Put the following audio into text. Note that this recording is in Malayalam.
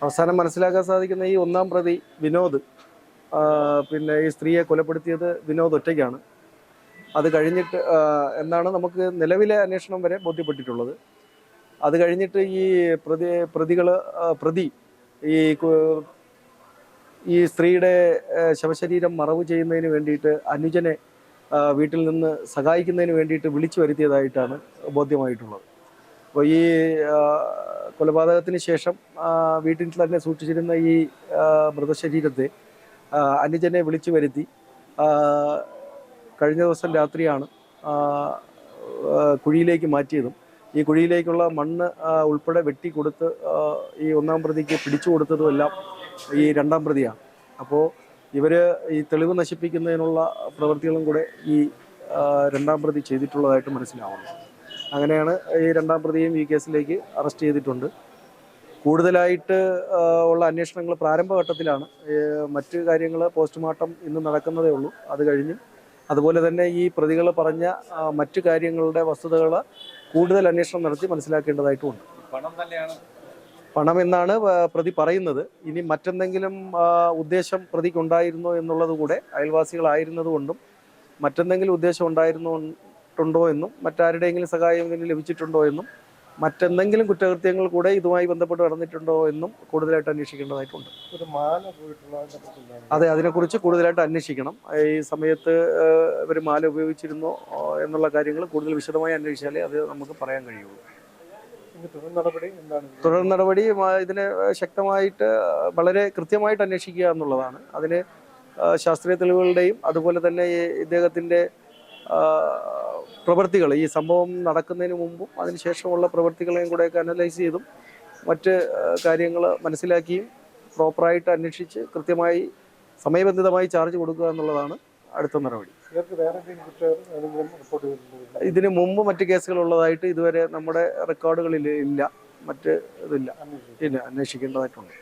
അവസാനം മനസ്സിലാക്കാൻ സാധിക്കുന്ന ഈ ഒന്നാം പ്രതി വിനോദ്, പിന്നെ ഈ സ്ത്രീയെ കൊലപ്പെടുത്തിയത് വിനോദ് ഒറ്റയ്ക്കാണ്. അത് കഴിഞ്ഞിട്ട് എന്നാണ് നമുക്ക് നിലവിലെ അന്വേഷണം വരെ ബോധ്യപ്പെട്ടിട്ടുള്ളത്. അത് കഴിഞ്ഞിട്ട് ഈ പ്രതി ഈ ഈ സ്ത്രീയുടെ ശവശരീരം മറവ് ചെയ്യുന്നതിന് വേണ്ടിയിട്ട് അനുജനെ വീട്ടിൽ നിന്ന് സഹായിക്കുന്നതിന് വേണ്ടിയിട്ട് വിളിച്ചു വരുത്തിയതായിട്ടാണ് ബോധ്യമായിട്ടുള്ളത്. അപ്പോൾ ഈ കൊലപാതകത്തിന് ശേഷം വീട്ടിൽ തന്നെ സൂക്ഷിച്ചിരുന്ന ഈ മൃതശരീരത്തെ അനുജനെ വിളിച്ചു വരുത്തി കഴിഞ്ഞ ദിവസം രാത്രിയാണ് കുഴിയിലേക്ക് മാറ്റിയതും ഈ കുഴിയിലേക്കുള്ള മണ്ണ് ഉൾപ്പെടെ വെട്ടിക്കൊടുത്ത് ഈ ഒന്നാം പ്രതിക്ക് പിടിച്ചു കൊടുത്തതും എല്ലാം ഈ രണ്ടാം പ്രതിയാണ്. അപ്പോൾ ഇവർ ഈ തെളിവ് നശിപ്പിക്കുന്നതിനുള്ള പ്രവൃത്തികളും കൂടെ ഈ രണ്ടാം പ്രതി ചെയ്തിട്ടുള്ളതായിട്ട് മനസ്സിലാവുന്നു. അങ്ങനെയാണ് ഈ രണ്ടാം പ്രതിയും ഈ കേസിലേക്ക് അറസ്റ്റ് ചെയ്തിട്ടുണ്ട്. കൂടുതലായിട്ട് ഉള്ള അന്വേഷണങ്ങൾ പ്രാരംഭഘട്ടത്തിലാണ്. മറ്റ് കാര്യങ്ങൾ പോസ്റ്റ്മോർട്ടം ഇന്ന് നടക്കുന്നതേ ഉള്ളൂ. അത് കഴിഞ്ഞും അതുപോലെ തന്നെ ഈ പ്രതികൾ പറഞ്ഞ മറ്റു കാര്യങ്ങളുടെ വസ്തുതകൾ കൂടുതൽ അന്വേഷണം നടത്തി മനസ്സിലാക്കേണ്ടതായിട്ടുമുണ്ട്. പണം എന്നാണ് പ്രതി പറയുന്നത്. ഇനി മറ്റെന്തെങ്കിലും ഉദ്ദേശം പ്രതിക്കുണ്ടായിരുന്നോ എന്നുള്ളത് കൂടെ അയൽവാസികളായിരുന്നത് കൊണ്ടും മറ്റെന്തെങ്കിലും ഉദ്ദേശം ഉണ്ടായിരുന്നുണ്ടോ എന്നും മറ്റാരുടെയെങ്കിലും സഹായം ലഭിച്ചിട്ടുണ്ടോ എന്നും മറ്റെന്തെങ്കിലും കുറ്റകൃത്യങ്ങൾ കൂടെ ഇതുമായി ബന്ധപ്പെട്ട് നടന്നിട്ടുണ്ടോ എന്നും കൂടുതലായിട്ട് അന്വേഷിക്കേണ്ടതായിട്ടുണ്ട്. അതെ, അതിനെക്കുറിച്ച് കൂടുതലായിട്ട് അന്വേഷിക്കണം. ഈ സമയത്ത് ഇവർ മാല ഉപയോഗിച്ചിരുന്നോ എന്നുള്ള കാര്യങ്ങൾ കൂടുതൽ വിശദമായി അന്വേഷിച്ചാലേ അത് നമുക്ക് പറയാൻ കഴിയുള്ളൂ. തുടർ നടപടി ഇതിനെ ശക്തമായിട്ട് വളരെ കൃത്യമായിട്ട് അന്വേഷിക്കുക എന്നുള്ളതാണ്. അതിന് ശാസ്ത്രീയ തെളിവുകളുടെയും അതുപോലെ തന്നെ ഇദ്ദേഹത്തിൻ്റെ പ്രവൃത്തികൾ, ഈ സംഭവം നടക്കുന്നതിന് മുമ്പും അതിനുശേഷമുള്ള പ്രവൃത്തികളെയും കൂടെയൊക്കെ അനലൈസ് ചെയ്തും മറ്റ് കാര്യങ്ങൾ മനസ്സിലാക്കിയും പ്രോപ്പറായിട്ട് അന്വേഷിച്ച് കൃത്യമായി സമയബന്ധിതമായി ചാർജ് കൊടുക്കുക എന്നുള്ളതാണ് അടുത്ത നടപടി. ഇതിനു മുമ്പ് മറ്റ് കേസുകൾ ഉള്ളതായിട്ട് ഇതുവരെ നമ്മുടെ റെക്കോർഡുകളിൽ ഇല്ല. മറ്റ് ഇതില്ല, അന്വേഷിക്കേണ്ടതായിട്ടുണ്ട്.